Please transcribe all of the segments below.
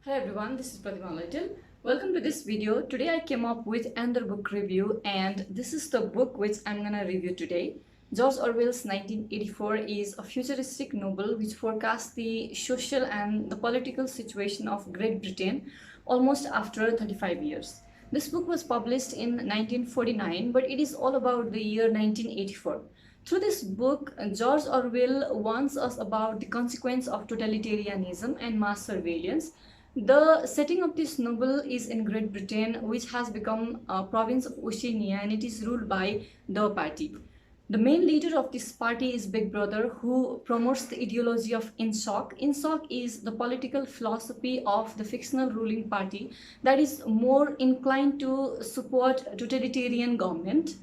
Hi everyone, this is Pratima Luitel. Welcome to this video. Today I came up with another book review, and this is the book which I'm gonna review today. George Orwell's 1984 is a futuristic novel which forecasts the social and the political situation of Great Britain almost after 35 years. This book was published in 1949, but it is all about the year 1984. Through this book, George Orwell warns us about the consequence of totalitarianism and mass surveillance. The setting of this novel is in Great Britain, which has become a province of Oceania, and it is ruled by the party. The main leader of this party is Big Brother, who promotes the ideology of INSOC. INSOC is the political philosophy of the fictional ruling party that is more inclined to support totalitarian government.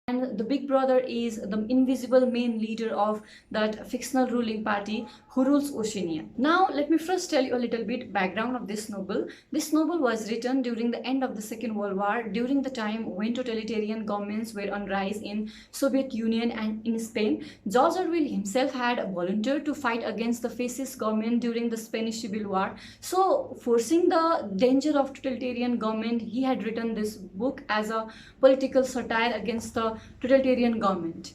And the Big Brother is the invisible main leader of that fictional ruling party who rules Oceania. Now, let me first tell you a little bit background of this novel. This novel was written during the end of the Second World War, during the time when totalitarian governments were on rise in Soviet Union and in Spain. George Orwell himself had volunteered to fight against the fascist government during the Spanish Civil War. So, foreseeing the danger of totalitarian government, he had written this book as a political satire against the totalitarian government.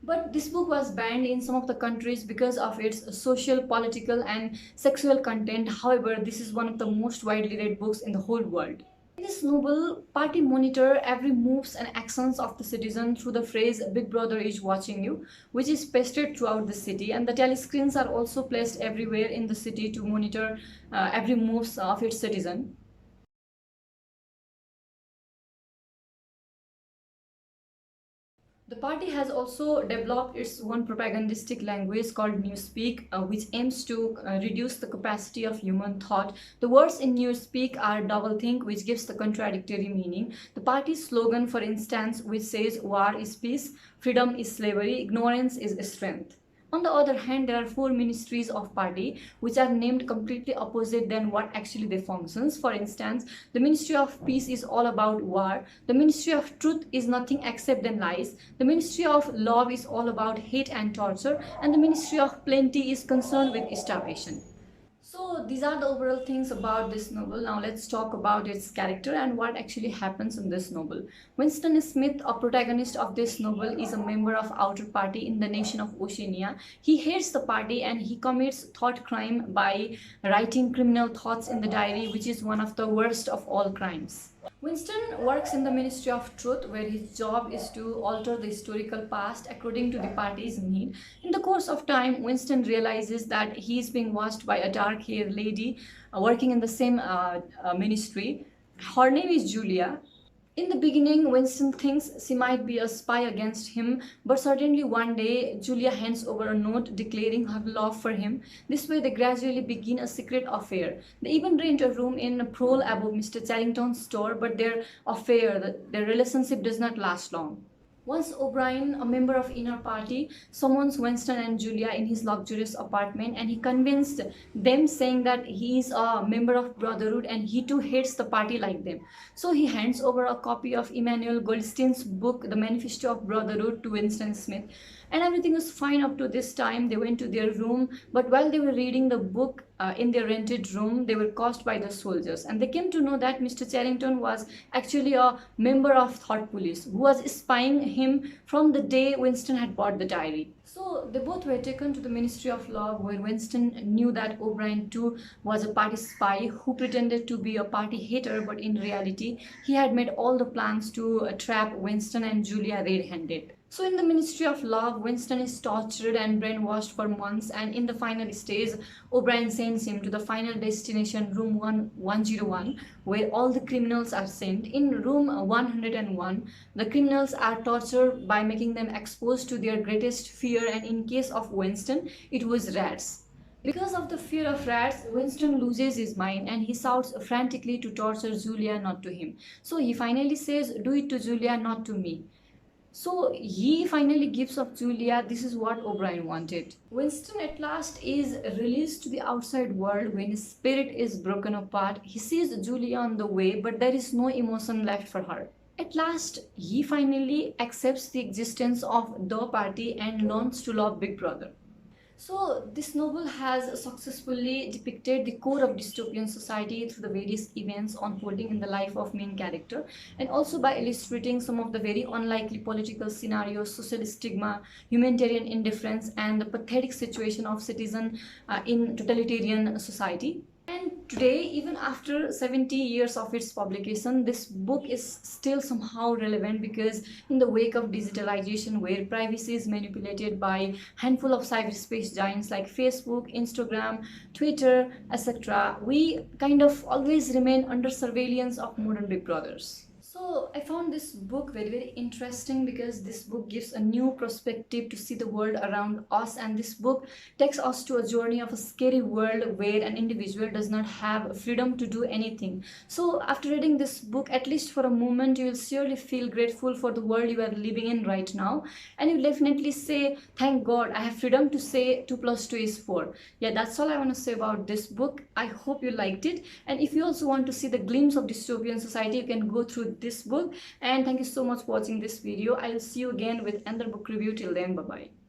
But this book was banned in some of the countries because of its social, political, and sexual content. However, this is one of the most widely read books in the whole world. In this novel, party monitor every moves and actions of the citizen through the phrase "Big Brother is watching you," which is pasted throughout the city, and the telescreens are also placed everywhere in the city to monitor every moves of its citizen. The party has also developed its own propagandistic language called Newspeak, which aims to reduce the capacity of human thought. The words in Newspeak are doublethink, which gives the contradictory meaning. The party's slogan, for instance, which says "War is peace, freedom is slavery, ignorance is strength." On the other hand, there are four ministries of party which are named completely opposite than what actually they functions. For instance, the Ministry of Peace is all about war. The Ministry of Truth is nothing except than lies. The Ministry of Love is all about hate and torture. And the Ministry of Plenty is concerned with starvation. So these are the overall things about this novel. Now let's talk about its character and what actually happens in this novel. Winston Smith, a protagonist of this novel, is a member of outer party in the nation of Oceania. He hates the party and he commits thought crime by writing criminal thoughts in the diary, which is one of the worst of all crimes. Winston works in the Ministry of Truth, where his job is to alter the historical past according to the party's need. In the course of time, Winston realizes that he is being watched by a dark-haired lady working in the same ministry. Her name is Julia. In the beginning, Winston thinks she might be a spy against him, but certainly one day, Julia hands over a note declaring her love for him. This way, they gradually begin a secret affair. They even rent a room in a Prole above Mr. Charrington's store, but their affair, their relationship does not last long. Once O'Brien, a member of Inner Party, summons Winston and Julia in his luxurious apartment, and he convinced them, saying that he is a member of Brotherhood and he too hates the party like them. So he hands over a copy of Emmanuel Goldstein's book, The Manifesto of Brotherhood, to Winston Smith. And everything was fine up to this time. They went to their room, but while they were reading the book in their rented room, they were caused by the soldiers, and they came to know that Mr. Charrington was actually a member of Thought Police who was spying him from the day Winston had bought the diary. So they both were taken to the Ministry of Love, where Winston knew that O'Brien too was a party spy who pretended to be a party hater, but in reality he had made all the plans to trap Winston and Julia red-handed. So in the Ministry of Love, Winston is tortured and brainwashed for months, and in the final stage, O'Brien sends him to the final destination, room 101, where all the criminals are sent. In room 101, the criminals are tortured by making them exposed to their greatest fear, and in case of Winston, it was rats. Because of the fear of rats, Winston loses his mind and he shouts frantically to torture Julia, not to him. So he finally says, "Do it to Julia, not to me." So he finally gives up Julia. This is what O'Brien wanted. Winston at last is released to the outside world when his spirit is broken apart. He sees Julia on the way, but there is no emotion left for her. At last, he finally accepts the existence of the party and learns to love Big Brother. So, this novel has successfully depicted the core of dystopian society through the various events unfolding in the life of main character, and also by illustrating some of the very unlikely political scenarios, social stigma, humanitarian indifference, and the pathetic situation of citizen in totalitarian society. And today, even after 70 years of its publication, this book is still somehow relevant because in the wake of digitalization, where privacy is manipulated by handful of cyberspace giants like Facebook, Instagram, Twitter, etc., we kind of always remain under surveillance of modern big brothers. So I found this book very, very interesting because this book gives a new perspective to see the world around us, and this book takes us to a journey of a scary world where an individual does not have freedom to do anything. So after reading this book, at least for a moment, you will surely feel grateful for the world you are living in right now, and you definitely say, thank God I have freedom to say 2 plus 2 is 4. Yeah, that's all I want to say about this book. I hope you liked it, and if you also want to see the glimpse of dystopian society, you can go through this book. And thank you so much for watching this video. I'll see you again with another book review. Till then, bye bye.